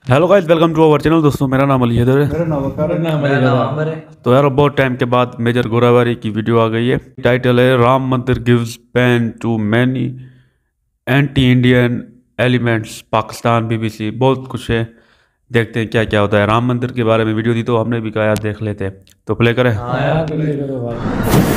Hello guys, welcome to our channel. दोस्तों, मेरा नाम अली हैदर है। मेरा नाम अमर है। तो यार, बहुत टाइम के बाद मेजर गोरावारी की वीडियो आ गई है। टाइटल है Ram Mandir gives pain to many anti Indian elements Pakistan. BBC बहुत कुछ है, देखते हैं क्या क्या होता है। राम मंदिर के बारे में वीडियो दी तो हमने भी कहा यार देख लेते हैं, तो प्ले करें। हाँ यार, प्ले करो भाई।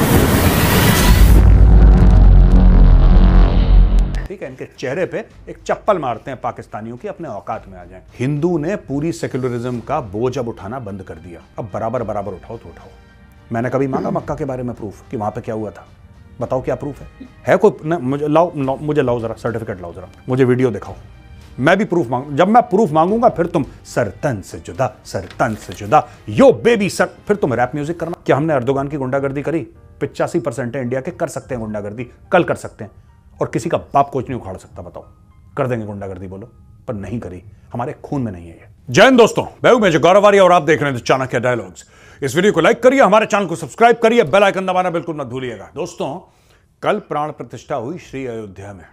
ठीक है, इनके चेहरे पे एक चप्पल मारते हैं पाकिस्तानियों की, अपने औकात में आ जाएं। हिंदू ने पूरी सेक्युलरिज्म का बोझ अब उठाना बंद कर दिया। अब बराबर बराबर उठाओ तो उठाओ। मैंने कभी मांगा मक्का के बारे में प्रूफ कि वहां पे क्या हुआ था? बताओ क्या प्रूफ है कोई? मुझे लाओ जरा सर्टिफिकेट लाओ, जरा मुझे वीडियो दिखाओ। मैं भी प्रूफ मांग, जब मैं प्रूफ मांगूंगा फिर तुम सर तन से जुदा यो बेबी सर, फिर तुम रैप म्यूजिक करना। क्या हमने अर्दोगान की गुंडागर्दी करी? 85% है इंडिया के कर सकते हैं गुंडागर्दी, कल कर सकते हैं, और किसी का बाप कुछ नहीं उखाड़ सकता। बताओ, कर देंगे गुंडागर्दी? बोलो। पर नहीं करी, हमारे खून में नहीं है ये। जय हिंद दोस्तों, मैं हूं मेजर गौरवारी और आप देख रहे हैं चाणक्य डायलॉग्स। इस वीडियो को लाइक करिए, हमारे चैनल को सब्सक्राइब करिए, बेल आइकन दबाना बिल्कुल मत भूलिएगा। दोस्तों, कल प्राण प्रतिष्ठा हुई श्री अयोध्या में।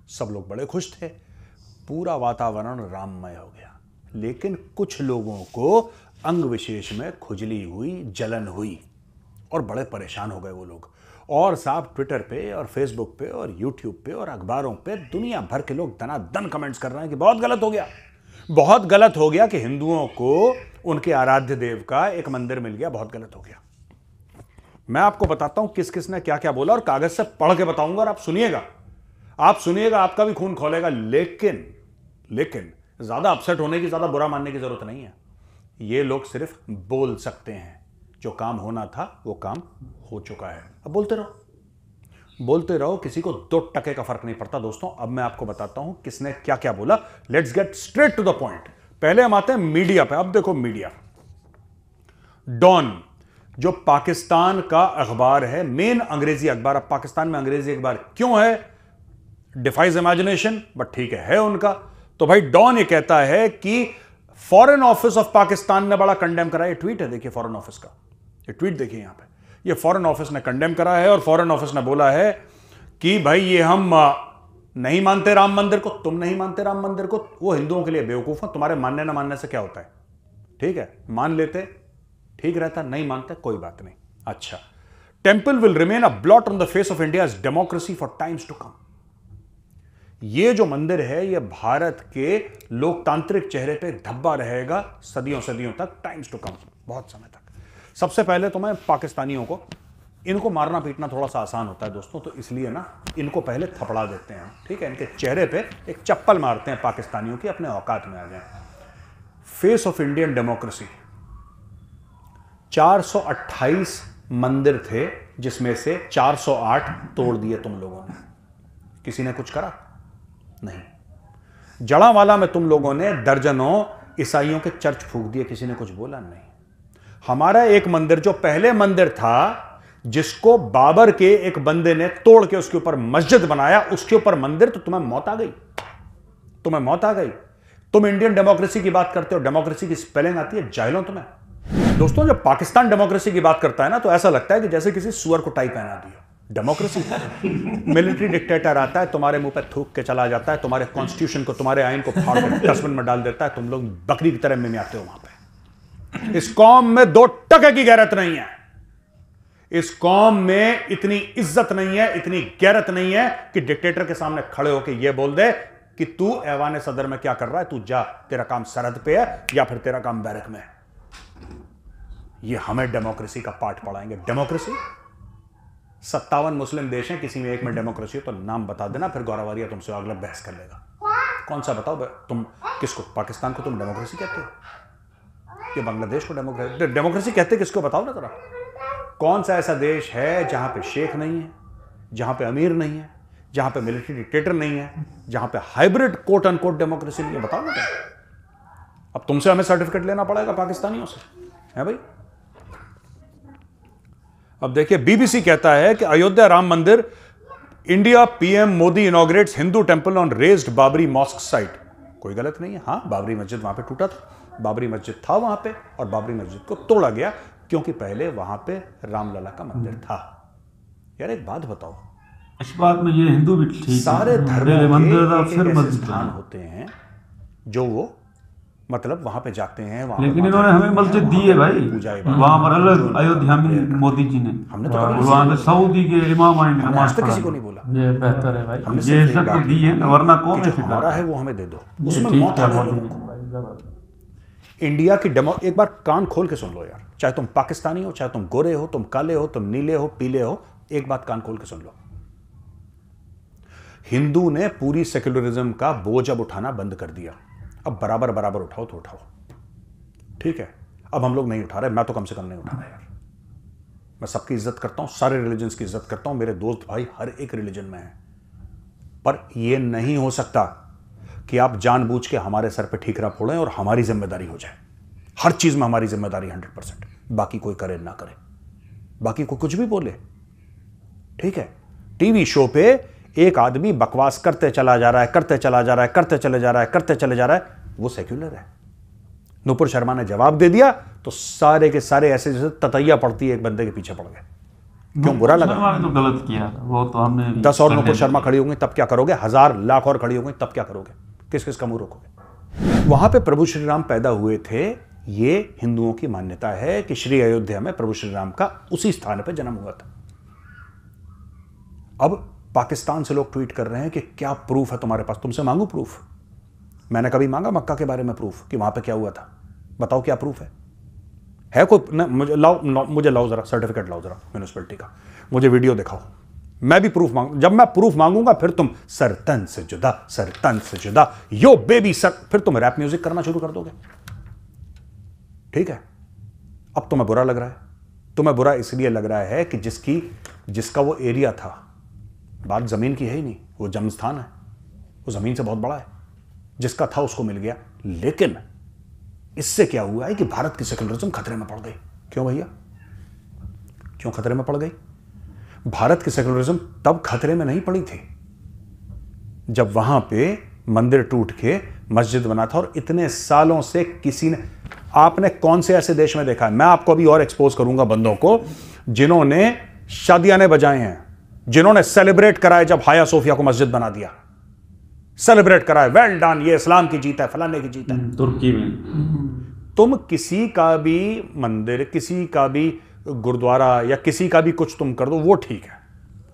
सब लोग बड़े खुश थे, पूरा वातावरण राममय हो गया। लेकिन कुछ लोगों को अंग विशेष में खुजली हुई, जलन हुई, और बड़े परेशान हो गए वो लोग। और साहब, ट्विटर पे और फेसबुक पे और यूट्यूब पे और अखबारों पे दुनिया भर के लोग दनादन कमेंट्स कर रहे हैं कि बहुत गलत हो गया, बहुत गलत हो गया कि हिंदुओं को उनके आराध्य देव का एक मंदिर मिल गया, बहुत गलत हो गया। मैं आपको बताता हूं किस किस ने क्या क्या बोला, और कागज से पढ़ के बताऊंगा, और आप सुनिएगा, आपका भी खून खोलेगा। लेकिन ज्यादा अपसेट होने की, ज्यादा बुरा मानने की जरूरत नहीं है। ये लोग सिर्फ बोल सकते हैं, जो काम होना था वो काम हो चुका है। अब बोलते रहो, किसी को 2 टके का फर्क नहीं पड़ता। दोस्तों, अब मैं आपको बताता हूं किसने क्या क्या बोला। Let's get straight to the point. पहले हम आते हैं मीडिया पे। अब देखो, मीडिया, डॉन जो पाकिस्तान का अखबार है, मेन अंग्रेजी अखबार। अब पाकिस्तान में अंग्रेजी अखबार क्यों है? डिफाइज इमेजिनेशन, बट ठीक है उनका। तो भाई, डॉन ये कहता है कि फॉरेन ऑफिस ऑफ पाकिस्तान ने बड़ा कंडेम करा। ये ट्वीट है, देखिए फॉरेन ऑफिस का, ये ट्वीट देखिए यहां पे। ये फॉरेन ऑफिस ने कंडेम करा है, और फॉरेन ऑफिस ने बोला है कि भाई ये हम नहीं मानते राम मंदिर को। तुम नहीं मानते राम मंदिर को, वो हिंदुओं के लिए बेवकूफ है। तुम्हारे मानने ना मानने से क्या होता है? ठीक है, मान लेते ठीक रहता, नहीं मानते कोई बात नहीं। अच्छा, temple will remain a blot on the face of India's democracy for times to come. ये जो मंदिर है, ये भारत के लोकतांत्रिक चेहरे पे धब्बा रहेगा सदियों सदियों तक, टाइम्स टू कम, बहुत समय तक। सबसे पहले तो मैं पाकिस्तानियों को, इनको मारना पीटना थोड़ा सा आसान होता है दोस्तों, तो इसलिए ना इनको पहले थपड़ा देते हैं। ठीक है, इनके चेहरे पे एक चप्पल मारते हैं पाकिस्तानियों की, अपने औकात में आ जाए। फेस ऑफ इंडियन डेमोक्रेसी, 428 मंदिर थे, जिसमें से 408 तोड़ दिए तुम लोगों ने। किसी ने कुछ करा? नहीं। जड़ावाला में तुम लोगों ने दर्जनों ईसाइयों के चर्च फूंक दिए, किसी ने कुछ बोला? नहीं। हमारा एक मंदिर, जो पहले मंदिर था, जिसको बाबर के एक बंदे ने तोड़ के उसके ऊपर मस्जिद बनाया, उसके ऊपर मंदिर, तो तुम्हें मौत आ गई। तुम इंडियन डेमोक्रेसी की बात करते हो, डेमोक्रेसी की स्पेलिंग आती है जाहिलों तुम्हें। दोस्तों, जब पाकिस्तान डेमोक्रेसी की बात करता है ना, तो ऐसा लगता है कि जैसे किसी सुअर को टाई पहना दिया। डेमोक्रेसी मिलिट्री डिक्टेटर आता है, तुम्हारे मुंह पे थूक के चला जाता है, तुम्हारे कॉन्स्टिट्यूशन को, तुम्हारे आइन को फाड़ के डस्टबिन में डाल देता है, तुम लोग बकरी की तरह में आते हो वहां पे। इस कौम में 2 टके की गैरत नहीं है। इस कौम में इतनी इज्जत नहीं है, इतनी गैरत नहीं है कि डिक्टेटर के सामने खड़े होकर यह बोल दे कि तू ऐवान सदर में क्या कर रहा है, तू जा, तेरा काम सरहद पे है या फिर तेरा काम बैरक में है। ये हमें डेमोक्रेसी का पाठ पढ़ाएंगे। डेमोक्रेसी, 57 मुस्लिम देश हैं, किसी में एक में डेमोक्रेसी हो तो नाम बता देना, फिर गौरवारिया तुमसे अगला बहस कर लेगा। कौन सा बताओ तुम? किसको? पाकिस्तान को तुम डेमोक्रेसी कहते हो? ये बांग्लादेश को डेमोक्रेसी कहते किसको? बताओ ना जरा। कौन सा ऐसा देश है जहां पे शेख नहीं है, जहां पे अमीर नहीं है, जहां पे मिलिट्री डिक्टेटर नहीं है, जहां पे हाइब्रिड कोट अनकोट डेमोक्रेसी नहीं है? बताओ ना जरा। अब तुमसे हमें सर्टिफिकेट लेना पड़ेगा पाकिस्तानियों से, है भाई। अब देखिए, बीबीसी कहता है कि Ayodhya Ram Mandir, India PM Modi inaugurates Hindu temple on razed Babri mosque site. कोई गलत नहीं है। हाँ, बाबरी मस्जिद वहां पे टूटा था, बाबरी मस्जिद था वहां पे, और बाबरी मस्जिद को तोड़ा गया क्योंकि पहले वहां पे रामलला का मंदिर था। यार एक बात बताओ, इस बात में ये हिंदू भी ठीक है। सारे धर्मों के एक ऐसे स्थान होते हैं जो वो मतलब वहां पे जाते हैं, वहां लेकिन इन्होंने हमें मस्जिद दी है भाई, वहां पर अलग अयोध्या में मोदी जी ने, हमने तो वहां पे सऊदी के इमाम आएंगे हमने नमाज आज तक पढ़ा, किसी को नहीं बोला। ये बेहतर है भाई। हमने ये सिर्फ एक सब बात तो दी है ना, वरना कौन कि ऐसे जो हमारा है वो हमें दे दो, उसमें ठीक मौत है है मोदी लोगों जी। को। इंडिया की डेमो, एक बार कान खोल के सुन लो यार, चाहे तुम पाकिस्तानी हो, चाहे तुम गोरे हो, तुम काले हो, तुम नीले हो, पीले हो, एक बात कान खोल के सुन लो। हिंदू ने पूरी सेक्युलरिज्म का बोझ अब उठाना बंद कर दिया। अब बराबर बराबर उठाओ तो उठाओ, ठीक है। अब हम लोग नहीं उठा रहे, मैं तो कम से कम नहीं उठा रहा यार। मैं सबकी इज्जत करता हूं, सारे रिलीजन्स की इज्जत करता हूं, मेरे दोस्त भाई हर एक रिलीजन में है, पर यह नहीं हो सकता कि आप जानबूझ के हमारे सर पे ठीकरा फोड़ें और हमारी जिम्मेदारी हो जाए। हर चीज में हमारी जिम्मेदारी 100%, बाकी कोई करे ना करे, बाकी कोई कुछ भी बोले, ठीक है। टीवी शो पे एक आदमी बकवास करते चला जा रहा है, करते चला जा रहा है, करते चले जा रहा है, करते चले जा रहा है, वो सेक्युलर है। नुपुर शर्मा ने जवाब दे दिया तो सारे के सारे ऐसे जैसे ततैया पड़ती है एक बंदे के पीछे पड़ गए। क्यों, बुरा लगा? शर्मा ने तो गलत किया था, वो तो हमने 10 और नुपुर शर्मा खड़ी होंगी तब क्या करोगे? 1000 लाख और खड़ी होंगी तब क्या करोगे? किस किस का मुंह रोकोगे? वहां पे प्रभु श्री राम पैदा हुए थे। ये हिंदुओं की मान्यता है कि श्री अयोध्या में प्रभु श्री राम का उसी स्थान पर जन्म हुआ था। अब पाकिस्तान से लोग ट्वीट कर रहे हैं कि क्या प्रूफ है तुम्हारे पास? तुमसे मांगू प्रूफ? मैंने कभी मांगा मक्का के बारे में प्रूफ कि वहां पे क्या हुआ था? बताओ क्या प्रूफ है कोई? न, मुझे लाओ जरा सर्टिफिकेट, लाओ जरा म्यूनिसिपैलिटी का, मुझे वीडियो दिखाओ, मैं भी प्रूफ मांगू। जब मैं प्रूफ मांगूंगा फिर तुम सर तन से जुदा, सर तन से जुदा, यो बेबी सर, फिर तुम रैप म्यूजिक करना शुरू कर दोगे, ठीक है। अब तुम्हें बुरा लग रहा है। तुम्हें बुरा इसलिए लग रहा है कि जिसका वो एरिया था, बात जमीन की है ही नहीं, वो जन्म स्थान है, वो जमीन से बहुत बड़ा है, जिसका था उसको मिल गया। लेकिन इससे क्या हुआ है कि भारत की सेक्युलरिज्म खतरे में पड़ गई। क्यों भैया, क्यों खतरे में पड़ गई? भारत की सेक्युलरिज्म तब खतरे में नहीं पड़ी थी जब वहां पे मंदिर टूट के मस्जिद बना था, और इतने सालों से किसी ने, आपने कौन से ऐसे देश में देखा है? मैं आपको अभी और एक्सपोज करूंगा बंदों को जिन्होंने शादियाने बजाए हैं, जिन्होंने सेलिब्रेट कराए जब हाया सोफिया को मस्जिद बना दिया, सेलिब्रेट कराए, वेल डन, ये इस्लाम की जीत है, फलाने की जीत है। तुर्की में तुम किसी का भी मंदिर, किसी का भी गुरुद्वारा या किसी का भी कुछ तुम कर दो, वो ठीक है।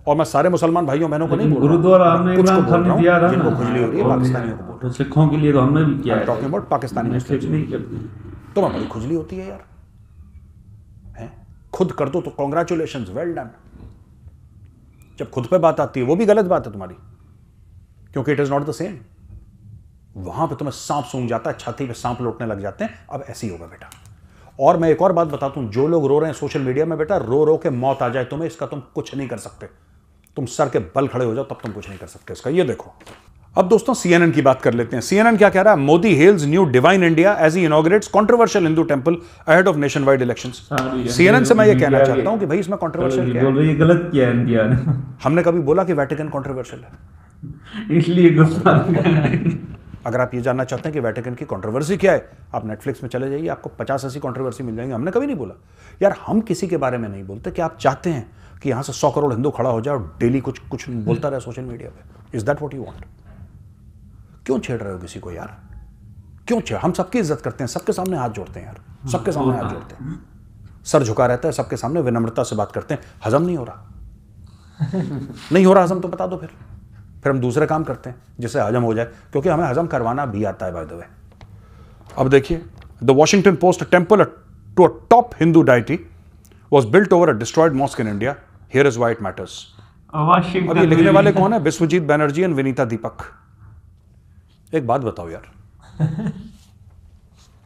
और मैं सारे मुसलमान भाइयों बहनों को नहीं बोल रहा, गुरुद्वारा हमने इमरान खान ने दिया था जिनको ना, खुजली हो रही है पाकिस्तानियों को बोल तो सिखों के लिए तो हमने भी किया है। Talking about Pakistani Muslims. नहीं करती। तुम्हें बड़ी खुजली होती है यार, है? खुद कर दो तो कॉन्ग्रेचुलेशन, वेल डन। जब खुद पे बात आती है वो भी गलत बात है तुम्हारी, क्योंकि it is not the same. वहां पे तुम्हें सांप सूंघ जाता है, छाती पे सांप लौटने लग जाते हैं। अब ऐसे ही होगा बेटा। और मैं एक और बात बताता हूं, जो लोग रो रहे हैं सोशल मीडिया में, बेटा रो रो के मौत आ जाए तुम्हें, इसका तुम कुछ नहीं कर सकते। तुम सर के बल खड़े हो जाओ तब तुम कुछ नहीं कर सकते इसका। ये देखो, अब दोस्तों CNN की बात कर लेते हैं। CNN क्या कह रहा है? Modi hails new divine India as he inaugurates controversial Hindu temple ahead of nationwide elections. CNN से मैं ये कहना चाहता हूं कि भाई इसमें कंट्रोवर्शियल क्या है? ये गलत किया है इंडिया ने। हमने कभी बोला कि वेटिकन कंट्रोवर्शियल है? इसलिए गुस्सा। अगर आप ये जानना चाहते हैं कि वेटिकन की कंट्रोवर्सी क्या है, आप नेटफ्लिक्स में चले जाइए, आपको 50-80 कंट्रोवर्सी मिल जाएंगे। हमने कभी नहीं बोला यार, हम किसी के बारे में नहीं बोलते कि आप चाहते हैं कि यहां से 100 करोड़ हिंदू खड़ा हो जाए और डेली कुछ कुछ बोलता रहे सोशल मीडिया पे। Is that what you want? क्यों छेड़ रहे हो किसी को यार? क्यों छेड़? हम सबकी इज्जत करते हैं, सबके सामने हाथ जोड़ते हैं यार, सबके सामने हाथ जोड़ते हैं, सर झुका रहता है, सबके सामने विनम्रता से बात करते हैं। हजम नहीं हो रहा, नहीं हो रहा हजम तो बता दो, फिर हम दूसरे काम करते हैं जिससे हजम हो जाए, क्योंकि हमें हजम करवाना भी आता है बाय द वे। अब देखिए, the Washington Post, temple to a top Hindu deity was built over a destroyed mosque in India. Here is why it matters. अब ये लिखने वाले कौन है? विश्वजीत बैनर्जी एंड विनीता दीपक। एक बात बताओ यार,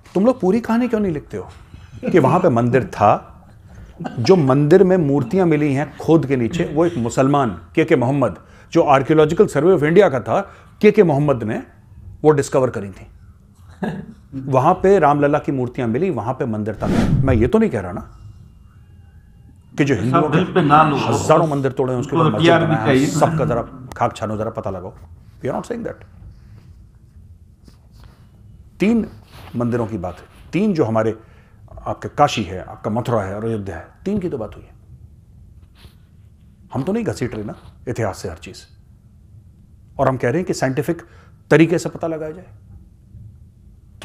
तुम लोग पूरी कहानी क्यों नहीं लिखते हो कि वहां पे मंदिर था, जो मंदिर में मूर्तियां मिली हैं खोद के नीचे, वो एक मुसलमान के मोहम्मद, जो आर्कियोलॉजिकल सर्वे ऑफ इंडिया का था, के मोहम्मद ने वो डिस्कवर करी थी। वहां पे रामलला की मूर्तियां मिली, वहां पे मंदिर था। मैं ये तो नहीं कह रहा ना कि जो हिंदुओं के हजारों मंदिर तोड़े हैं उसके ऊपर मस्जिद बनाया है, सबका जरा खाक छानो, जरा पता लगाओ। We are not saying that. 3 मंदिरों की बात है, 3 जो हमारे, आपके काशी है, आपका मथुरा है और अयोध्या है, 3 की तो बात हुई है। हम तो नहीं घसीट रहे ना इतिहास से हर चीज, और हम कह रहे हैं कि साइंटिफिक तरीके से पता लगाया जाए।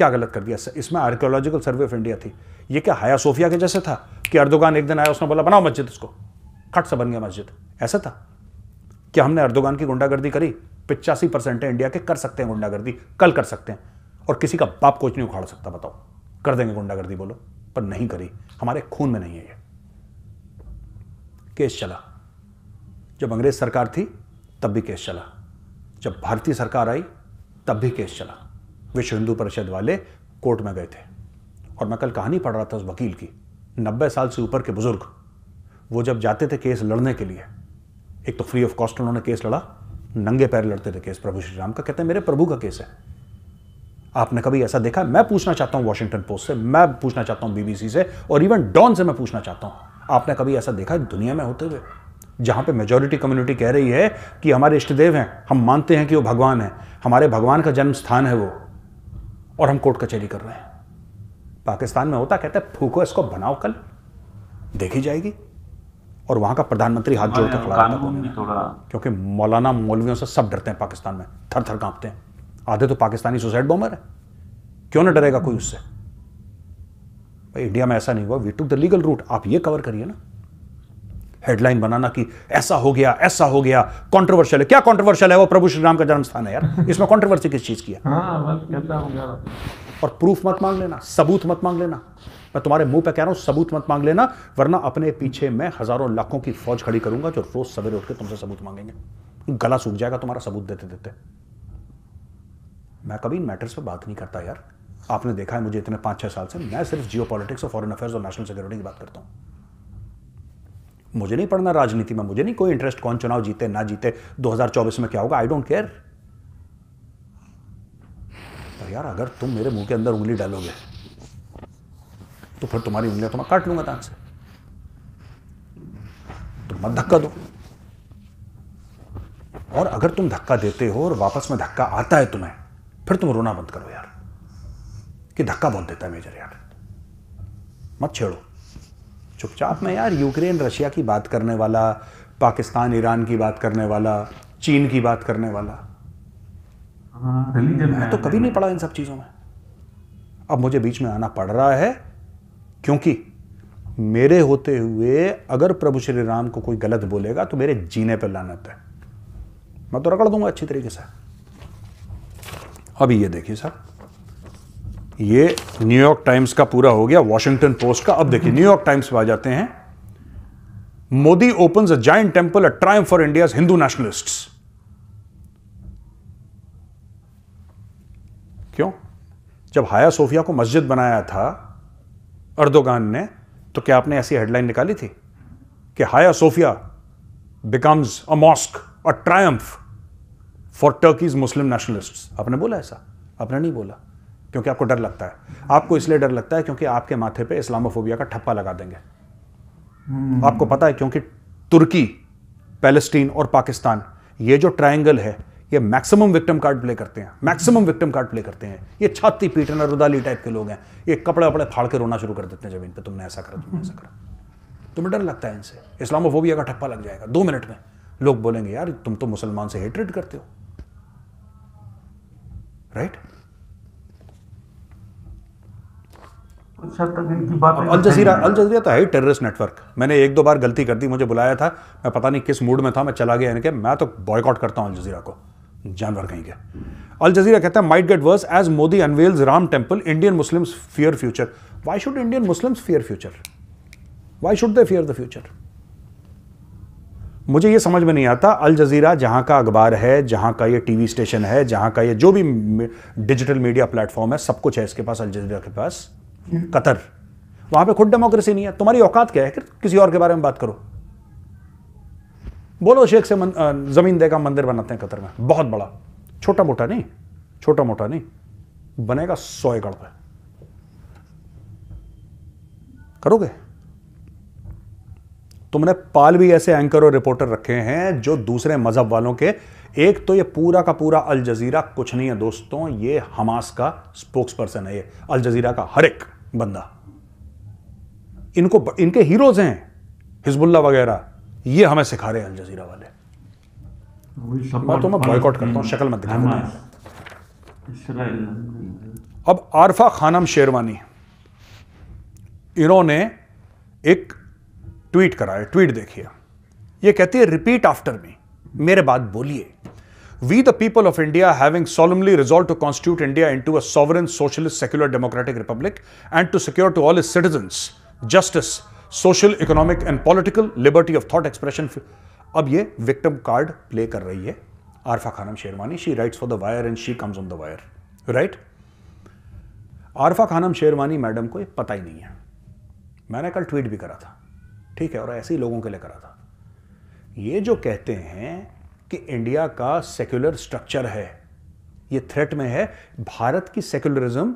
क्या गलत कर दिया? इसमें आर्कियोलॉजिकल सर्वे ऑफ इंडिया थी। ये क्या हाया सोफिया के जैसे था कि अर्दोगान एक दिन आया, उसने बोला बनाओ मस्जिद, इसको खट से बन गया मस्जिद? ऐसा था क्या? हमने अर्दोगान की गुंडागर्दी करी? 85% है इंडिया के कर सकते हैं गुंडागर्दी, कल कर सकते हैं, और किसी का बाप कुछ नहीं उखाड़ सकता। बताओ, कर देंगे गुंडागर्दी बोलो, पर नहीं करी, हमारे खून में नहीं है ये। केस चला, जब अंग्रेज सरकार थी तब भी केस चला, जब भारतीय सरकार आई तब भी केस चला। विश्व हिंदू परिषद वाले कोर्ट में गए थे, और मैं कल कहानी पढ़ रहा था उस वकील की, 90 साल से ऊपर के बुजुर्ग, वो जब जाते थे केस लड़ने के लिए, एक तो फ्री ऑफ कॉस्ट उन्होंने केस लड़ा, नंगे पैर लड़ते थे केस प्रभु श्री राम का। कहते हैं मेरे प्रभु का केस है। आपने कभी ऐसा देखा? मैं पूछना चाहता हूं वॉशिंगटन पोस्ट से, मैं पूछना चाहता हूं बीबीसी से, और इवन डॉन से मैं पूछना चाहता हूं, आपने कभी ऐसा देखा दुनिया में होते हुए जहां पे मेजॉरिटी कम्युनिटी कह रही है कि हमारे इष्ट देव हैं, हम मानते हैं कि वो भगवान है, हमारे भगवान का जन्म स्थान है वो, और हम कोर्ट कचहरी कर रहे हैं? पाकिस्तान में होता, कहते हैं फूको इसको, बनाओ, कल देखी जाएगी। और वहां का प्रधानमंत्री हाथ जोड़ के खड़ा रहता है, क्योंकि मौलाना मौलवियों से सब डरते हैं पाकिस्तान में, थर थर कांपते हैं। आधे तो पाकिस्तानी सुसाइड बॉम्बर है, क्यों ना डरेगा कोई उससे? भाई इंडिया में ऐसा नहीं हुआ, we took the legal route. आप ये कवर करिए ना, हेडलाइन बनाना कि ऐसा हो गया, ऐसा हो गया, कंट्रोवर्शियल है। क्या कंट्रोवर्शियल है? वो प्रभु श्री राम का जन्म स्थान है यार, इसमें कंट्रोवर्सी किस चीज की है? और प्रूफ मत मांग लेना, सबूत मत मांग लेना, मैं तुम्हारे मुंह पे कह रहा हूं, सबूत मत मांग लेना, वरना अपने पीछे मैं हजारों लाखों की फौज खड़ी करूंगा जो रोज सवेरे उठ के तुमसे सबूत मांगेंगे, गला सूख जाएगा तुम्हारा सबूत देते देते। मैं कभी इन मैटर्स पे बात नहीं करता यार, आपने देखा है मुझे इतने 5-6 साल से, मैं सिर्फ जियो पॉलिटिक्स और फॉरेन अफेयर्स और नेशनल सिक्योरिटी की बात करता हूं। मुझे नहीं पढ़ना राजनीति में, मुझे नहीं कोई इंटरेस्ट कौन चुनाव जीते ना जीते, 2024 में क्या होगा, आई डोंट केयर। पर यार अगर तुम मेरे मुंह के अंदर उंगली डालोगे तो फिर तुम्हारी उंगलियां तो मैं काट लूंगा दांत से। तुम मत धक्का दो, और अगर तुम धक्का देते हो और वापस में धक्का आता है तुम्हें, फिर तुम रोना बंद करो यार कि धक्का बहुत देता है मेजर यार, मत छेड़ो। चुपचाप में यार यूक्रेन रशिया की बात करने वाला, पाकिस्तान ईरान की बात करने वाला, चीन की बात करने वाला, मैं तो कभी नहीं पढ़ा इन सब चीजों में। अब मुझे बीच में आना पड़ रहा है क्योंकि मेरे होते हुए अगर प्रभु श्री राम को कोई गलत बोलेगा तो मेरे जीने पर लानत है, मैं तो रगड़ दूंगा अच्छी तरीके से। अभी ये देखिए साहब, ये न्यूयॉर्क टाइम्स का पूरा हो गया, वॉशिंगटन पोस्ट का। अब देखिए न्यूयॉर्क टाइम्स पे आ जाते हैं, Modi opens a giant temple, a triumph for India's Hindu nationalists. क्यों? जब हाया सोफिया को मस्जिद बनाया था अर्दोगान ने, तो क्या आपने ऐसी हेडलाइन निकाली थी कि Hagia Sophia becomes a mosque, a triumph for Turkey's Muslim nationalists? आपने बोला ऐसा? आपने नहीं बोला, क्योंकि आपको डर लगता है। आपको इसलिए डर लगता है क्योंकि आपके माथे पे इस्लामोफोबिया का ठप्पा लगा देंगे। आपको पता है क्योंकि तुर्की, पैलेस्टीन और पाकिस्तान, ये जो ट्रायंगल है, ये मैक्सिमम विक्टिम कार्ड प्ले करते हैं, मैक्सिमम विक्टिम कार्ड प्ले करते हैं। ये छाती पीटना रुदाली टाइप के लोग हैं, ये कपड़े वपड़े फाड़ के रोना शुरू कर देते हैं जमीन पे, तुमने ऐसा करा, तुमने ऐसा करा। तुम्हें डर लगता है इनसे, इस्लामोफोबिया का ठप्पा लग जाएगा 2 मिनट में। लोग बोलेंगे यार तुम तो मुसलमान से हेट्रेड करते हो, राइट? अल जजीरा तो है ही टेररिस्ट नेटवर्क। मैंने 1-2 बार गलती कर दी, मुझे बुलाया था, मैं पता नहीं किस मूड में था, मैं चला गया, इनके मैं तो बॉयकॉट करता हूं अल जजीरा को, जानवर कहीं के। अल जजीरा कहता है might get worse as Modi unveils Ram temple, Indian Muslims fear future. Why should Indian Muslims fear future? Why should they fear the future? मुझे ये समझ में नहीं आता। अल जजीरा जहां का अखबार है, जहां का ये टीवी स्टेशन है, जहां का ये जो भी डिजिटल मीडिया प्लेटफॉर्म है, सब कुछ है इसके पास, अल जजीरा के पास। कतर, वहां पे खुद डेमोक्रेसी नहीं है। तुम्हारी औकात क्या है कि किसी और के बारे में बात करो? बोलो शेख से जमीन देगा, मंदिर बनाते हैं कतर में, बहुत बड़ा, छोटा मोटा नहीं, छोटा मोटा नहीं, बनेगा 100 एकड़ पे। करोगे? तुमने पाल भी ऐसे एंकर और रिपोर्टर रखे हैं जो दूसरे मजहब वालों के। एक तो ये पूरा का पूरा अल जजीरा कुछ नहीं है दोस्तों, ये हमास का स्पोक्स पर्सन है, ये अल जजीरा का हर एक बंदा। इनको, इनके हीरोज हैं हिजबुल्ला वगैरह, ये हमें सिखा रहे हैं अल जजीरा वाले। मैं तुम्हें बॉयकॉट करता हूं, शक्ल मत दिखाना। अब आरफा खानम शेरवानी, इन्होंने एक ट्वीट करा है, ट्वीट देखिए। ये कहती है, रिपीट आफ्टर मी, मेरे बाद बोलिए। We the people of India having solemnly resolved to constitute India into a sovereign, socialist, secular, democratic republic and to secure to all its citizens justice, social, economic and political liberty of thought expression। अब ये victim card play कर रही है Arfa Khanum Sherwani. She writes for the Wire and she comes on the Wire, right. Arfa Khanum Sherwani madam को ये पता ही नहीं है। मैंने कल ट्वीट भी करा था, ठीक है, और ऐसे ही लोगों के लिए करा था। ये जो कहते हैं कि इंडिया का सेक्युलर स्ट्रक्चर है, ये थ्रेट में है, भारत की सेक्युलरिज्म,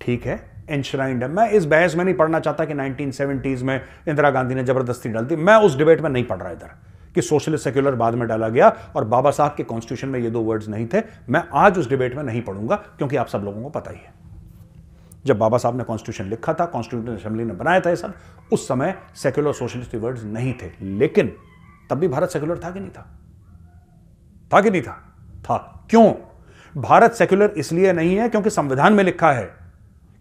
ठीक है, एंश्राइंड है। मैं इस बहस में नहीं पढ़ना चाहता कि 1970s में इंदिरा गांधी ने जबरदस्ती डाल दी। मैं उस डिबेट में नहीं पढ़ रहा इधर कि सोशलिस्ट सेक्युलर बाद में डाला गया और बाबा साहब के कॉन्स्टिट्यूशन में ये दो वर्ड्स नहीं थे। मैं आज उस डिबेट में नहीं पढ़ूंगा, क्योंकि आप सब लोगों को पता ही है जब बाबा साहब ने कॉन्स्टिट्यूशन लिखा था, कॉन्स्टिट्यूशन असेंबली ने बनाया था ये सब, उस समय सेक्युलर सोशलिस्ट वर्ड्स नहीं थे। लेकिन तब भी भारत सेक्युलर था कि नहीं था? था कि नहीं था? था। क्यों भारत सेक्युलर? इसलिए नहीं है क्योंकि संविधान में लिखा है,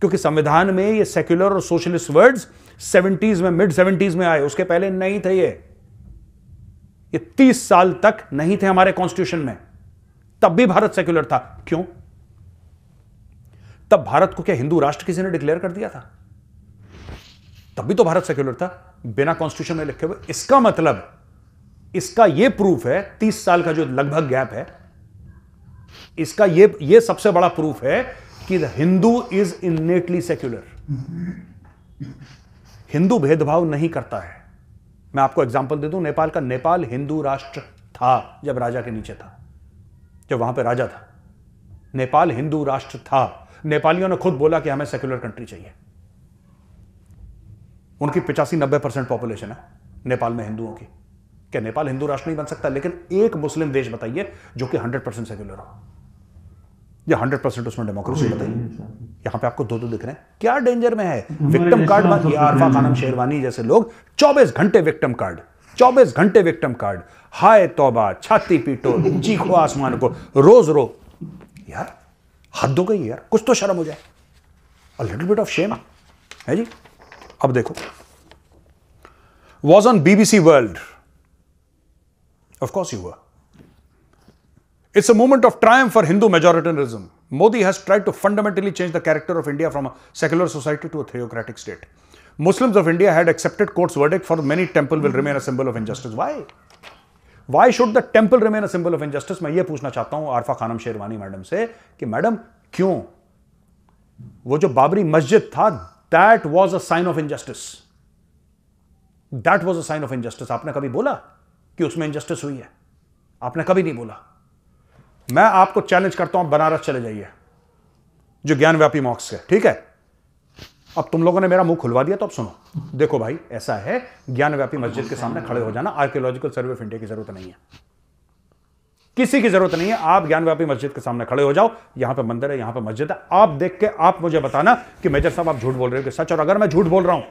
क्योंकि संविधान में ये सेक्युलर और सोशलिस्ट वर्ड्स 70s में, मिड 70s में आए, उसके पहले नहीं थे। ये 30 साल तक नहीं थे हमारे कॉन्स्टिट्यूशन में, तब भी भारत सेक्युलर था। क्यों? तब भारत को क्या हिंदू राष्ट्र किसी ने डिक्लेयर कर दिया था? तब भी तो भारत सेक्युलर था, बिना कॉन्स्टिट्यूशन में लिखे हुए। इसका मतलब, इसका यह प्रूफ है, 30 साल का जो लगभग गैप है, इसका ये सबसे बड़ा प्रूफ है कि Hindu is innately secular. Hindu भेदभाव नहीं करता है। मैं आपको एग्जांपल दे दूं, नेपाल का। नेपाल हिंदू राष्ट्र था जब राजा के नीचे था, जब वहां पे राजा था। नेपाल हिंदू राष्ट्र था। नेपालियों ने खुद बोला कि हमें सेक्युलर कंट्री चाहिए। उनकी 85-90% पॉपुलेशन है नेपाल में हिंदुओं की। क्या नेपाल हिंदू राष्ट्र नहीं बन सकता? लेकिन एक मुस्लिम देश बताइए जो कि 100% सेक्युलर हो, या 100% उसमें डेमोक्रेसी बताइए। यहां पे आपको दो दिख रहे हैं। क्या डेंजर में है? विक्टिम कार्ड बन गया। आरफा खानम शेरवानी जैसे लोग 24 घंटे विक्टिम कार्ड, 24 घंटे विक्टिम कार्ड। हाय तौबा, छाती पीटो, चीखो आसमान को, रोज रो। यार हद हो गई यार, कुछ तो शर्म हो जाए। A little bit of shame है जी। अब देखो, was on BBC world, of course you were. It's a moment of triumph for Hindu majoritarianism. Modi has tried to fundamentally change the character of India from a secular society to a theocratic state. Muslims of India had accepted court's verdict for many temple will remain a symbol of injustice. Why? Why should the temple remain a symbol of injustice? मैं ये पूछना चाहता हूं Arfa Khanum Sherwani madam से कि madam क्यों? वो जो बाबरी मस्जिद था, that was a sign of injustice. That was a sign of injustice. आपने कभी बोला कि उसमें injustice हुई है? आपने कभी नहीं बोला। मैं आपको चैलेंज करता हूं, बनारस चले जाइए, जो ज्ञानव्यापी मॉक्स है, ठीक है। अब तुम लोगों ने मेरा मुंह खुलवा दिया, तो अब सुनो। देखो भाई, ऐसा है, ज्ञानव्यापी मस्जिद के सामने खड़े हो जाना। आर्कियोलॉजिकल सर्वे ऑफ इंडिया की जरूरत नहीं है, किसी की जरूरत नहीं है। आप ज्ञानव्यापी मस्जिद के सामने खड़े हो जाओ, यहां पे मंदिर है, यहां पे मस्जिद है। आप देख के आप मुझे बताना कि मेजर साहब आप झूठ बोल रहे हो कि सच। और अगर मैं झूठ बोल रहा हूं,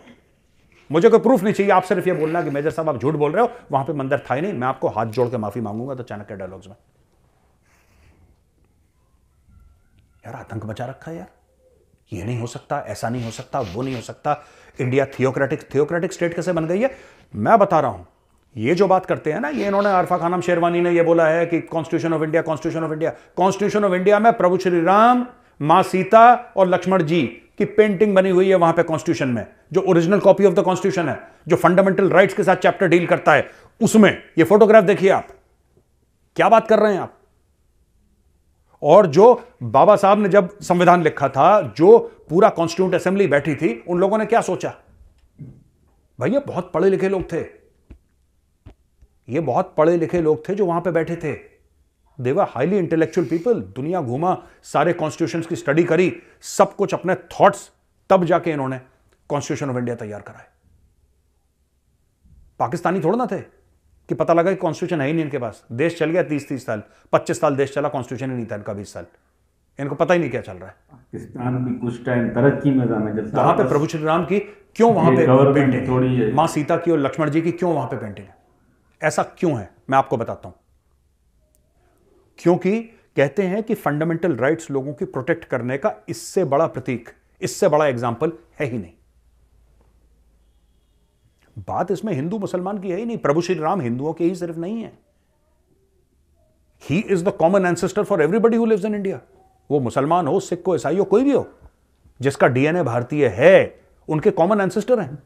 मुझे कोई प्रूफ नहीं चाहिए, आप सिर्फ ये बोलना कि मेजर साहब आप झूठ बोल रहे हो, वहां पे मंदिर था ही नहीं। मैं आपको हाथ जोड़ के माफी मांगूंगा तो चाणक्य डायलॉग्स में। यार आतंक मचा रखा है यार। ये नहीं हो सकता, ऐसा नहीं हो सकता, वो नहीं हो सकता। इंडिया थियोक्रेटिक स्टेट कैसे बन गई है? मैं बता रहा हूं। ये जो बात करते हैं ना, ये इन्होंने, आरफा खानम शेरवानी ने ये बोला है कि constitution of India, constitution of India. Constitution of India में प्रभु श्री राम, मां सीता और लक्ष्मण जी की पेंटिंग बनी हुई है वहां पे कॉन्स्टिट्यूशन में, जो original copy of the constitution है, जो फंडामेंटल राइट्स के साथ चैप्टर डील करता है, उसमें ये फोटोग्राफ देखिए आप। क्या बात कर रहे हैं आप? और जो बाबा साहब ने जब संविधान लिखा था, जो पूरा कॉन्स्टिट्यूंट असेंबली बैठी थी, उन लोगों ने क्या सोचा? भाई ये बहुत पढ़े लिखे लोग थे, ये बहुत पढ़े लिखे लोग थे जो वहां पे बैठे थे। दे वर हाईली इंटेलेक्चुअल पीपल। दुनिया घूमा, सारे कॉन्स्टिट्यूशंस की स्टडी करी, सब कुछ अपने थॉट्स, तब जाके इन्होंने कॉन्स्टिट्यूशन ऑफ इंडिया तैयार करा है। पाकिस्तानी थोड़ा ना थे कि पता लगा कि कॉन्स्टिट्यूशन है ही नहीं इनके पास। देश चल गया 30-30 साल, 25 साल देश चला, कॉन्स्टिट्यूशन ही नहीं था इनका 20 साल। इनको पता ही नहीं क्या चल रहा है। पाकिस्तान भी कुछ टाइम तरक्की में था। वहां पे प्रभु श्री राम की क्यों वहां पे पेंटिंग है? मां सीता की और लक्ष्मण जी की क्यों वहां पे पेंटिंग है? ऐसा क्यों है? मैं आपको बताता हूं। क्योंकि कहते हैं कि फंडामेंटल राइट्स लोगों की प्रोटेक्ट करने का इससे बड़ा प्रतीक, इससे बड़ा एग्जाम्पल है ही नहीं। बात इसमें हिंदू मुसलमान की है ही नहीं। प्रभु श्री राम हिंदुओं के ही सिर्फ नहीं है, he is the common ancestor for everybody who lives in India. वो मुसलमान हो, सिख हो, ईसाई हो, कोई भी हो, जिसका डीएनए भारतीय है, उनके कॉमन एंसेस्टर हैं,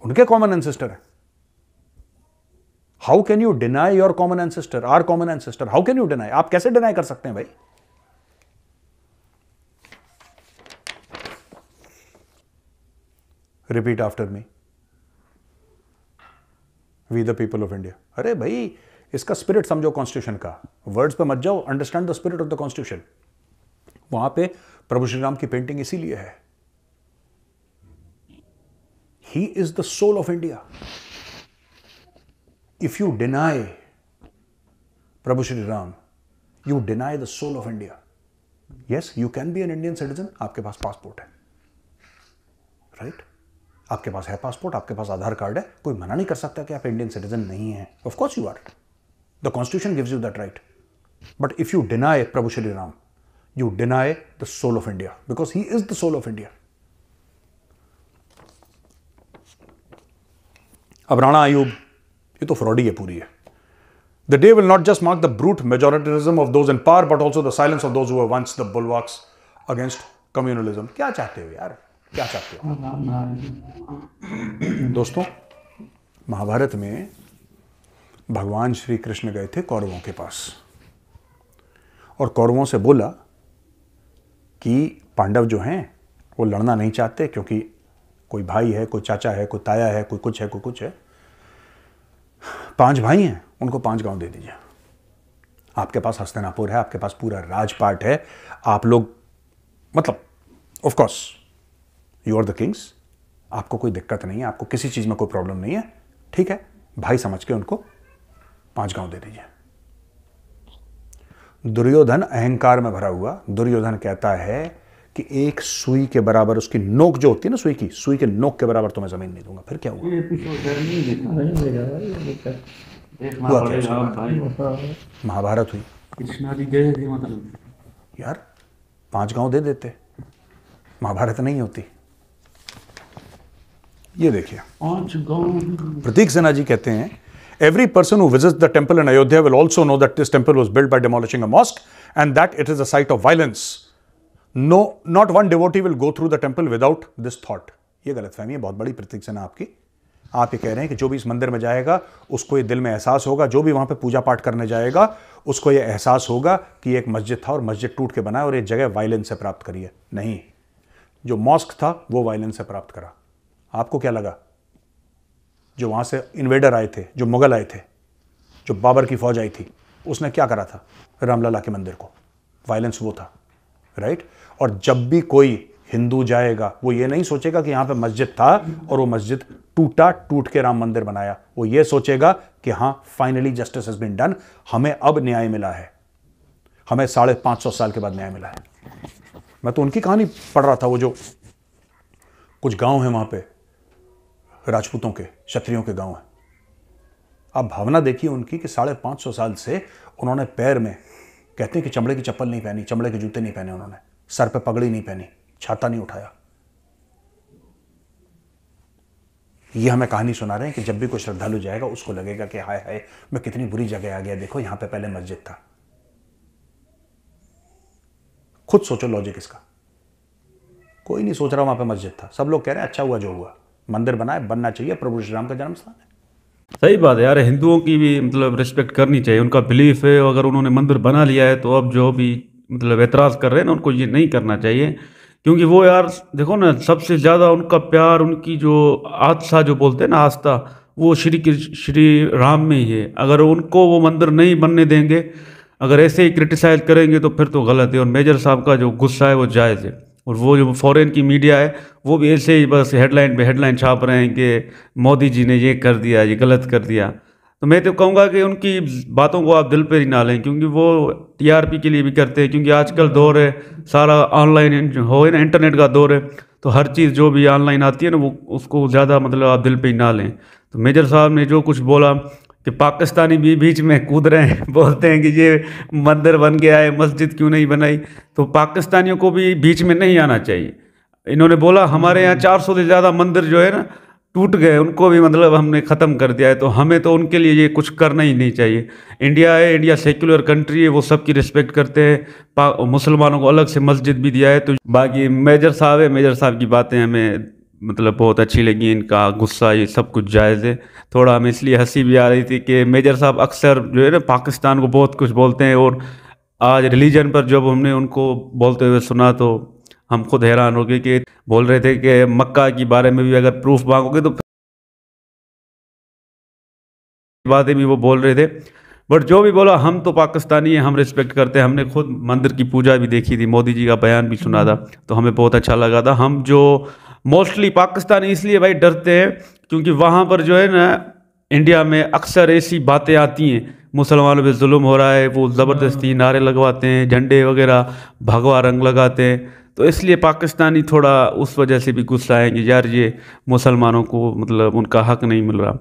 उनके कॉमन एंसेस्टर हैं। How can you deny your common ancestor, our common ancestor? How can you deny? आप कैसे डिनाई कर सकते हैं भाई? Repeat after me, we the people of India. अरे भाई, इसका स्पिरिट समझो कॉन्स्टिट्यूशन का, वर्ड्स पे मत जाओ, understand the spirit of the constitution. वहां पे प्रभु श्री राम की पेंटिंग इसीलिए है, he is the soul of India. If you deny प्रभु Shri Ram, you deny the soul of India. Yes, you can be an Indian citizen, आपके पास पासपोर्ट है, राइट? आपके पास है पासपोर्ट, आपके पास आधार कार्ड है, कोई मना नहीं कर सकता कि आप इंडियन सिटीजन नहीं हैं। Of course you are, the constitution gives you that right. But if you deny प्रभु Shri Ram, you deny the soul of India, because he is the soul of India. अब राणा अयूब, ये तो फ्रॉडी है पूरी है। The day will not just mark the brute majoritarianism of those in power, but also the silence of those who were once the bulwarks against communalism. क्या चाहते हो यार, क्या चाहते हो? दोस्तों, महाभारत में भगवान श्री कृष्ण गए थे कौरवों के पास और कौरवों से बोला कि पांडव जो हैं वो लड़ना नहीं चाहते, क्योंकि कोई भाई है, कोई चाचा है, कोई ताया है, कोई कुछ है, कोई कुछ है। 5 भाई हैं, उनको 5 गांव दे दीजिए। आपके पास हस्तिनापुर है, आपके पास पूरा राजपाट है, आप लोग, मतलब of course you are the kings, आपको कोई दिक्कत नहीं है, आपको किसी चीज में कोई प्रॉब्लम नहीं है, ठीक है, भाई समझ के उनको 5 गांव दे दीजिए। दुर्योधन अहंकार में भरा हुआ, दुर्योधन कहता है कि एक सुई के बराबर, उसकी नोक जो होती है ना, सुई के नोक के बराबर तो मैं जमीन नहीं दूंगा। फिर क्या हुआ? महाभारत हुई, कृष्णा जी गए थे, मतलब यार 5 गांव दे देते, महाभारत नहीं होती। ये देखिए, 5 गांव। प्रतीक सिन्हा जी कहते हैं, every person who visits the temple in Ayodhya will also know that this temple was built by demolishing a mosque and that it is a site of violence. No, not one devotee will go through the temple without this thought. ये गलतफहमी है बहुत बड़ी प्रतीक सिन्हा आपकी। आप ये कह रहे हैं कि जो भी इस मंदिर में जाएगा उसको ये दिल में एहसास होगा, जो भी वहां पे पूजा पाठ करने जाएगा उसको ये एहसास होगा कि एक मस्जिद था और मस्जिद टूट के बना है और ये जगह वायलेंस से प्राप्त करी है। नहीं, जो मॉस्क था वो वायलेंस से प्राप्त करा। आपको क्या लगा? जो वहां से इन्वेडर आए थे, जो मुगल आए थे, जो बाबर की फौज आई थी, उसने क्या करा था? रामलला के मंदिर को, वायलेंस वो था, राइट? और जब भी कोई हिंदू जाएगा वो ये नहीं सोचेगा कि यहां पे मस्जिद था और वो मस्जिद टूट के राम मंदिर बनाया। वो ये सोचेगा कि हाँ, finally justice has been done, हमें अब न्याय मिला है, हमें 550 साल के बाद न्याय मिला है। मैं तो उनकी कहानी पढ़ रहा था, वो जो कुछ गांव है वहां पे, राजपूतों के, क्षत्रियों के गांव हैं। आप भावना देखिए उनकी कि 550 साल से उन्होंने पैर में, कहते हैं कि चमड़े की चप्पल नहीं पहनी, चमड़े के जूते नहीं पहने उन्होंने, सर पे पगड़ी नहीं पहनी, छाता नहीं उठाया। ये हमें कहानी सुना रहे हैं कि जब भी कोई श्रद्धालु जाएगा उसको लगेगा कि हाय हाय, मैं कितनी बुरी जगह आ गया, देखो यहां पे पहले मस्जिद था। खुद सोचो लॉजिक इसका। कोई नहीं सोच रहा वहां पे मस्जिद था, सब लोग कह रहे हैं अच्छा हुआ जो हुआ, मंदिर बनना चाहिए, प्रभु श्री राम का जन्म स्थान है। सही बात है यार, हिंदुओं की भी मतलब रिस्पेक्ट करनी चाहिए, उनका बिलीफ है। अगर उन्होंने मंदिर बना लिया है तो अब जो भी मतलब एतराज़ कर रहे हैं ना, उनको ये नहीं करना चाहिए, क्योंकि वो यार देखो ना, सबसे ज़्यादा उनका प्यार, उनकी जो आस्था जो बोलते हैं ना, आस्था, वो श्री राम में ही है। अगर उनको वो मंदिर नहीं बनने देंगे, अगर ऐसे ही क्रिटिसाइज करेंगे तो फिर तो गलत है। और मेजर साहब का जो गुस्सा है वो जायज़ है। और वो जो फॉरेन की मीडिया है वो भी ऐसे ही बस हेडलाइन पे हेडलाइन छाप रहे हैं कि मोदी जी ने ये कर दिया, ये गलत कर दिया। तो मैं तो कहूँगा कि उनकी बातों को आप दिल पे ही ना लें, क्योंकि वो टीआरपी के लिए भी करते हैं। क्योंकि आजकल दौर है सारा ऑनलाइन हो, है ना, इंटरनेट का दौर है, तो हर चीज़ जो भी ऑनलाइन आती है ना, वो उसको ज़्यादा मतलब आप दिल पे ही ना लें। तो मेजर साहब ने जो कुछ बोला, कि पाकिस्तानी भी बीच में कूद रहे हैं, बोलते हैं कि ये मंदिर बन गया है, मस्जिद क्यों नहीं बनाई। तो पाकिस्तानियों को भी बीच में नहीं आना चाहिए। इन्होंने बोला हमारे यहाँ 400 से ज़्यादा मंदिर जो है ना टूट गए, उनको भी मतलब हमने ख़त्म कर दिया है, तो हमें तो उनके लिए ये कुछ करना ही नहीं चाहिए। इंडिया है, इंडिया सेक्युलर कंट्री है, वो सबकी रिस्पेक्ट करते हैं। मुसलमानों को अलग से मस्जिद भी दिया है। तो बाकी मेजर साहब है, मेजर साहब की बातें हमें मतलब बहुत अच्छी लगी, इनका गुस्सा ये सब कुछ जायज़ है। थोड़ा हमें इसलिए हंसी भी आ रही थी कि मेजर साहब अक्सर जो है ना पाकिस्तान को बहुत कुछ बोलते हैं, और आज रिलीजन पर जब हमने उनको बोलते हुए सुना तो हम खुद हैरान हो गए कि बोल रहे थे कि मक्का के बारे में भी अगर प्रूफ मांगोगे तो बातें भी वो बोल रहे थे। बट जो भी बोला, हम तो पाकिस्तानी हैं, हम रिस्पेक्ट करते हैं। हमने खुद मंदिर की पूजा भी देखी थी, मोदी जी का बयान भी सुना था, तो हमें बहुत अच्छा लगा था। हम जो मोस्टली पाकिस्तानी इसलिए भाई डरते हैं क्योंकि वहाँ पर जो है ना इंडिया में अक्सर ऐसी बातें आती हैं, मुसलमानों पे जुल्म हो रहा है, वो ज़बरदस्ती नारे लगवाते हैं, झंडे वगैरह भगवा रंग लगाते हैं। तो इसलिए पाकिस्तानी थोड़ा उस वजह से भी गुस्सा है कि यार ये मुसलमानों को मतलब उनका हक नहीं मिल रहा।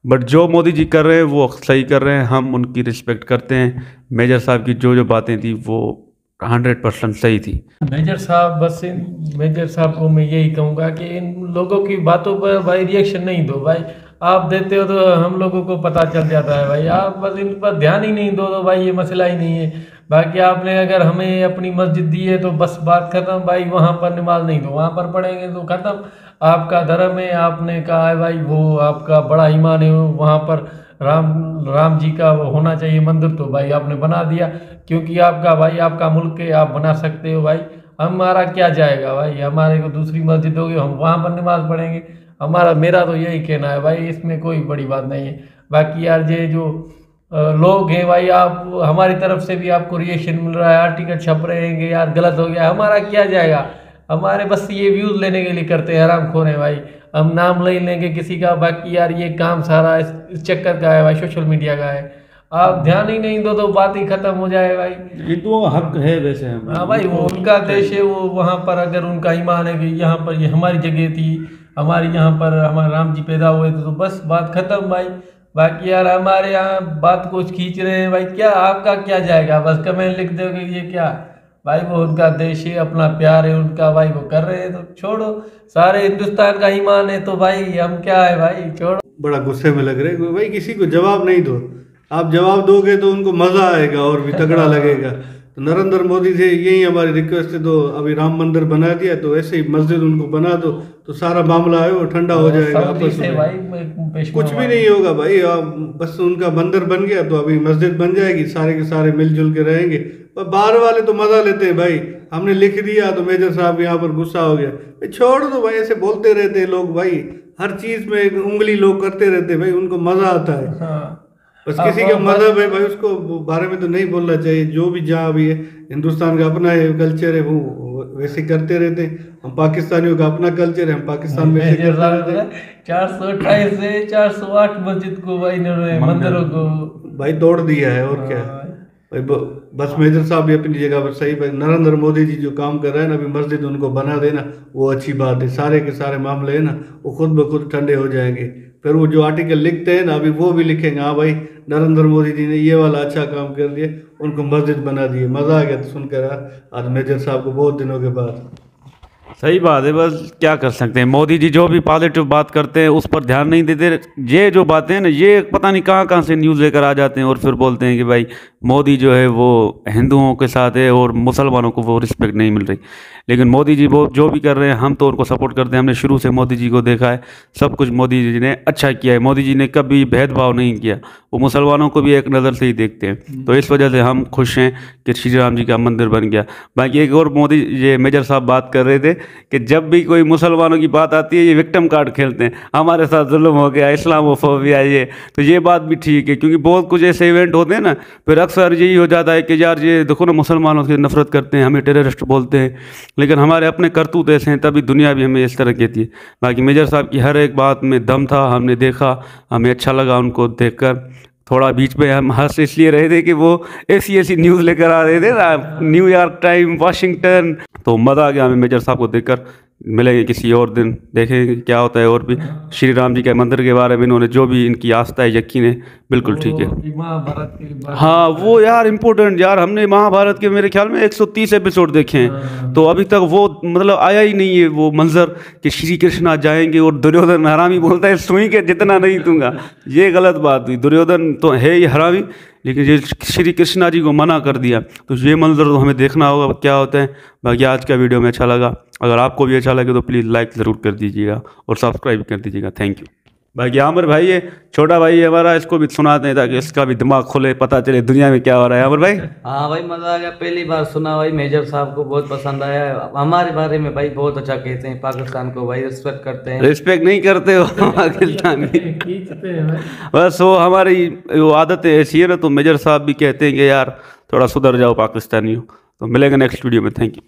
बट जो मोदी जी कर रहे हैं वो सही कर रहे हैं, हम उनकी रिस्पेक्ट करते हैं। मेजर साहब की जो जो बातें थी वो 100% सही थी। मेजर साहब, बस मेजर साहब को मैं यही कहूँगा कि इन लोगों की बातों पर भाई रिएक्शन नहीं दो भाई। आप देते हो तो हम लोगों को पता चल जाता है भाई, आप बस इन पर ध्यान ही नहीं दो तो भाई ये मसला ही नहीं है। बाकी आपने अगर हमें अपनी मस्जिद दी है तो बस बात खत्म भाई, वहाँ पर नमाज नहीं दो, वहाँ पर पढ़ेंगे तो खत्म। आपका धर्म है, आपने कहा है भाई, वो आपका बड़ा ईमान है, वहाँ पर राम जी का वो होना चाहिए मंदिर, तो भाई आपने बना दिया क्योंकि आपका भाई आपका मुल्क है, आप बना सकते हो भाई। हमारा क्या जाएगा भाई, हमारे को दूसरी मस्जिद होगी, हम वहाँ पर नमाज पढ़ेंगे। मेरा तो यही कहना है भाई, इसमें कोई बड़ी बात नहीं है। बाकी यार ये जो लोग हैं भाई, आप हमारी तरफ से भी आपको रिएक्शन मिल रहा है, आर्टिकल छप रहे हैं कि यार गलत हो गया, हमारा क्या जाएगा। हमारे बस ये व्यूज़ लेने के लिए करते हैं, आराम खोर हैं भाई। हम नाम ले लेंगे किसी का, बाकी यार ये काम सारा इस चक्कर का है भाई, सोशल मीडिया का है। आप ध्यान ही नहीं दो तो बात ही खत्म हो जाए भाई। हिंदुओं का हक है वैसे हाँ भाई, वो उनका देश है, वो वहाँ पर अगर उनका ईमान है कि यहाँ पर ये हमारी जगह थी, हमारी यहाँ पर हमारे राम जी पैदा हुए थे, तो बस बात खत्म भाई। बाकी यार हमारे यहाँ बात कुछ खींच रहे हैं भाई, क्या आपका क्या जाएगा, बस कमेंट लिख दोगे ये क्या भाई, वो उनका देश है, अपना प्यार है उनका भाई, वो कर रहे हैं तो छोड़ो। सारे हिंदुस्तान का ईमान है तो भाई हम क्या है भाई, छोड़ो। बड़ा गुस्से में लग रहे भाई, किसी को जवाब नहीं दो। आप जवाब दोगे तो उनको मज़ा आएगा और भी तगड़ा लगेगा। तो नरेंद्र मोदी से यही हमारी रिक्वेस्ट है, तो अभी राम मंदिर बना दिया तो ऐसे ही मस्जिद उनको बना दो, तो सारा मामला है वो ठंडा हो जाएगा। आपस में कुछ भी नहीं होगा भाई, बस उनका मंदिर बन गया तो अभी मस्जिद बन जाएगी, सारे के सारे मिलजुल के रहेंगे। पर बाहर वाले तो मज़ा लेते हैं भाई, हमने लिख दिया तो मेजर साहब यहाँ पर गुस्सा हो गया। भाई छोड़ दो भाई, ऐसे बोलते रहते हैं लोग भाई, हर चीज़ में उंगली लोग करते रहते हैं भाई, उनको मज़ा आता है। हाँ। बस किसी का मजहब है भाई, उसको बारे में तो नहीं बोलना चाहिए। जो भी जहाँ भी है, हिंदुस्तान का अपना है कल्चर है, वो वैसे करते रहते हैं। हम पाकिस्तानियों का अपना कल्चर है, हम पाकिस्तान में वैसे करते रहते हैं। 428 से 408 मस्जिद को भाई इन्होंने मंदिरों को भाई तोड़ दिया है, और क्या है भाई। बस मेजर साहब भी अपनी जगह पर सही भाई। नरेंद्र मोदी जी जो काम कर रहे हैं ना, अभी मस्जिद उनको बना देना वो अच्छी बात है। सारे के सारे मामले है ना वो खुद ब खुद ठंडे हो जाएंगे। फिर वो जो आर्टिकल लिखते हैं ना, अभी वो भी लिखेंगे हाँ भाई नरेंद्र मोदी जी ने ये वाला अच्छा काम कर दिया, उनको मस्जिद बना दी। मज़ा आ गया तो सुनकर आज मेजर साहब को बहुत दिनों के बाद। सही बात है, बस क्या कर सकते हैं। मोदी जी जो भी पॉजिटिव बात करते हैं उस पर ध्यान नहीं देते। ये जो बातें हैं ना, ये पता नहीं कहाँ कहाँ से न्यूज़ लेकर आ जाते हैं और फिर बोलते हैं कि भाई मोदी जो है वो हिंदुओं के साथ है और मुसलमानों को वो रिस्पेक्ट नहीं मिल रही। लेकिन मोदी जी वो जो भी कर रहे हैं हम तो उनको सपोर्ट करते हैं। हमने शुरू से मोदी जी को देखा है, सब कुछ मोदी जी ने अच्छा किया है। मोदी जी ने कभी भेदभाव नहीं किया, वो मुसलमानों को भी एक नज़र से ही देखते हैं। तो इस वजह से हम खुश हैं कि श्री राम जी का मंदिर बन गया। बाकी एक और मोदी ये मेजर साहब बात कर रहे थे कि जब भी कोई मुसलमानों की बात आती है ये विक्टिम कार्ड खेलते हैं, हमारे साथ जुल्म हो गया, इस्लामोफोबिया ये। तो ये बात भी ठीक है, क्योंकि बहुत कुछ ऐसे इवेंट होते हैं ना, फिर अक्सर यही हो जाता है कि यार ये देखो ना मुसलमानों से नफरत करते हैं, हमें टेररिस्ट बोलते हैं। लेकिन हमारे अपने करतूत ऐसे हैं, तभी दुनिया भी हमें इस तरह कहती है। बाकी मेजर साहब की हर एक बात में दम था, हमने देखा, हमें अच्छा लगा उनको देखकर। थोड़ा बीच में हम हंस इसलिए रहे थे कि वो ऐसी ऐसी न्यूज़ लेकर आ रहे थे ना, न्यूयॉर्क टाइम, वाशिंगटन, तो मज़ा आ गया हमें मेजर साहब को देखकर। मिलेंगे किसी और दिन, देखेंगे क्या होता है। और भी श्री राम जी के मंदिर के बारे में इन्होंने जो भी इनकी आस्था है, यकीन है, बिल्कुल ठीक है। महाभारत की बात हाँ वो यार इम्पोर्टेंट यार, हमने महाभारत के मेरे ख्याल में 130 एपिसोड देखे हैं, तो अभी तक वो मतलब आया ही नहीं है वो मंजर कि श्री कृष्णा जाएंगे और दुर्योधन हरामी बोलता है सुई के जितना नहीं दूंगा। ये गलत बात हुई, दुर्योधन तो है ही हरामी, लेकिन ये श्री कृष्णा जी को मना कर दिया, तो ये मंजर तो हमें देखना होगा क्या होता है। बाकी आज का वीडियो में अच्छा लगा, अगर आपको भी अच्छा लगे तो प्लीज़ लाइक ज़रूर कर दीजिएगा और सब्सक्राइब कर दीजिएगा। Thank you. बाकी आमिर भाई है, छोटा भाई है हमारा, इसको भी सुनाते हैं ताकि इसका भी दिमाग खुले, पता चले दुनिया में क्या हो रहा है। आमिर भाई हाँ भाई मजा आ गया, पहली बार सुना भाई, मेजर साहब को बहुत पसंद आया। हमारे बारे में भाई बहुत अच्छा कहते हैं, पाकिस्तान को भाई रिस्पेक्ट करते हैं। रिस्पेक्ट नहीं करते हो पाकिस्तान की, खींचते हैं भाई। बस वो हमारी वो आदतें ऐसी है ना, तो मेजर साहब भी कहते हैं कि यार थोड़ा सुधर जाओ पाकिस्तानियों। तो मिलेंगे नेक्स्ट वीडियो में, थैंक यू।